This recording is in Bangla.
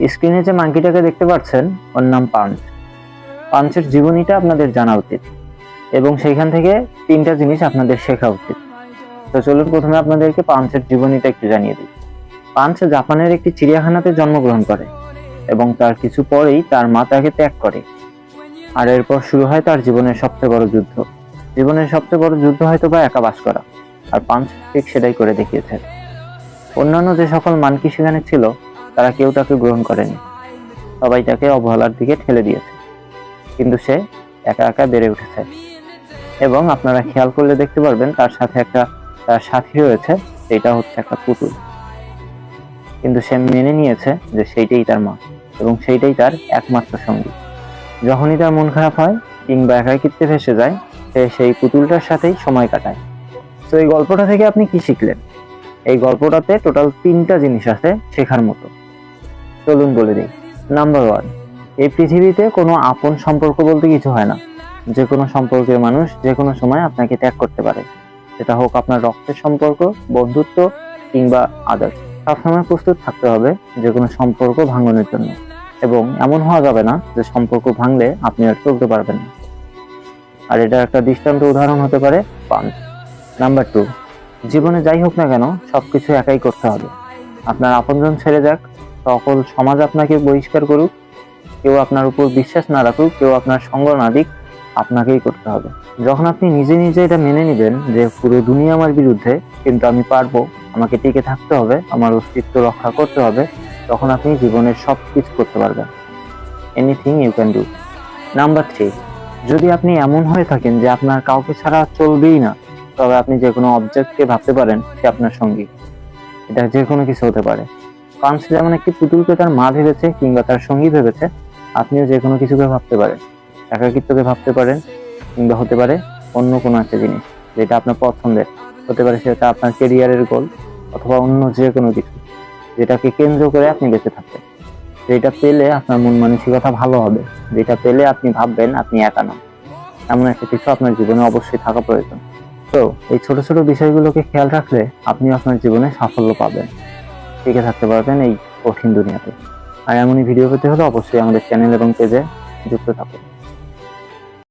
স্ক্রিনে যে মাঙ্কিটাকে দেখতে পাচ্ছেন ওর নাম পাঞ্চ। পাঞ্চের জীবনীটা আপনাদের জানা উচিত এবং সেইখান থেকে 3টা জিনিস আপনাদের শেখা উচিত। তো চলুন প্রথমে আপনাদেরকে পাঞ্চের জীবনীটা একটু জানিয়ে দিই। পাঞ্চ জাপানের একটি চিড়িয়াখানাতে জন্মগ্রহণ করে এবং তার কিছু পরেই তার মা তাকে ত্যাগ করে। আর এরপর শুরু হয় তার জীবনের সবচেয়ে বড় যুদ্ধ। জীবনের সবচেয়ে বড় যুদ্ধ হয়তো বা একা বাস করা, আর পাঞ্চ ঠিক সেটাই করে দেখিয়েছে। অন্যান্য যে সকল মানকি সেখানে ছিল তারা কেউ তাকে গ্রহণ করেনি, সবাই তাকে অবহেলার দিকে ঠেলে দিয়েছে, কিন্তু সে একা একা বেড়ে উঠেছে। এবং আপনারা খেয়াল করলে দেখতে পারবেন তার সাথে তার সাথী রয়েছে, সেটা হচ্ছে একটা পুতুল। কিন্তু সে মেনে নিয়েছে যে সেইটাই তার মা এবং সেইটাই তার একমাত্র সঙ্গী। যখনই তার মন খারাপ হয় কিংবা একাকিত্বে ভেসে যায়, সে সেই পুতুলটার সাথেই সময় কাটায়। তো এই গল্পটা থেকে আপনি কি শিখলেন? এই গল্পটাতে টোটাল 3টা জিনিস আছে শেখার মতো। চলুন বলে দিই। নাম্বার 1, এই পৃথিবীতে কোনো আপন সম্পর্ক বলতে কিছু হয় না। যে কোনো সম্পর্কের মানুষ যে কোনো সময় আপনাকে ত্যাগ করতে পারে, সেটা হোক আপনার রক্তের সম্পর্ক, বন্ধুত্ব কিংবা আদার্স। সবসময় প্রস্তুত থাকতে হবে যে কোনো সম্পর্ক ভাঙনের জন্য, এবং এমন হওয়া যাবে না যে সম্পর্ক ভাঙলে আপনি আর চলতে পারবেন না। আর এটা একটা দৃষ্টান্ত উদাহরণ হতে পারে পাঞ্চ। নাম্বার 2, জীবনে যাই হোক না কেন সবকিছু একাই করতে হবে। আপনার আপনজন ছেড়ে যাক, সকল সমাজ আপনাকে বহিষ্কার করুক, কেউ আপনার উপর বিশ্বাস না রাখুক, কেউ আপনার সঙ্গ না দিক, আপনাকেই করতে হবে। যখন আপনি নিজে নিজে এটা মেনে নেবেন যে পুরো দুনিয়া আমার বিরুদ্ধে, কিন্তু আমি পারবো, আমাকে টিকে থাকতে হবে, আমার অস্তিত্ব রক্ষা করতে হবে, তখন আপনি জীবনের সব কিছু করতে পারবেন। Anything you can do. Number 3, যদি আপনি এমন হয়ে থাকেন যে আপনার কাউকে ছাড়া চলবেই না, তবে আপনি যে কোনো অবজেক্টকে ভাবতে পারেন সে আপনার সঙ্গী। এটা যে কোনো কিছু হতে পারে। পাঞ্চ যেমন একটি পুতুলকে তার মা ভেবেছে কিংবা তার সঙ্গী ভেবেছে, আপনিও যে কোনো কিছুকে ভাবতে পারেন। একাকিত্বকে ভাবতে পারেন, কিংবা হতে পারে অন্য কোনো একটা জিনিস যেটা আপনার পছন্দের। হতে পারে সেটা আপনার ক্যারিয়ারের গোল, অথবা অন্য যে কোনো কিছু যেটাকে কেন্দ্র করে আপনি বেঁচে থাকবেন। যেটা পেলে আপনার মন মানসিকতা ভালো হবে, যেটা পেলে আপনি ভাববেন আপনি একা নন। এমন একটা কিছু আপনার জীবনে অবশ্যই থাকা প্রয়োজন। তো এই ছোট ছোট বিষয়গুলোকে খেয়াল রাখলে আপনি আপনার জীবনে সাফল্য পাবেন, টিকে থাকতে পারবেন এই কঠিন দুনিয়াতে। আর এমনই ভিডিও পেতে হলে অবশ্যই আমাদের চ্যানেল এবং পেজে যুক্ত থাকুন।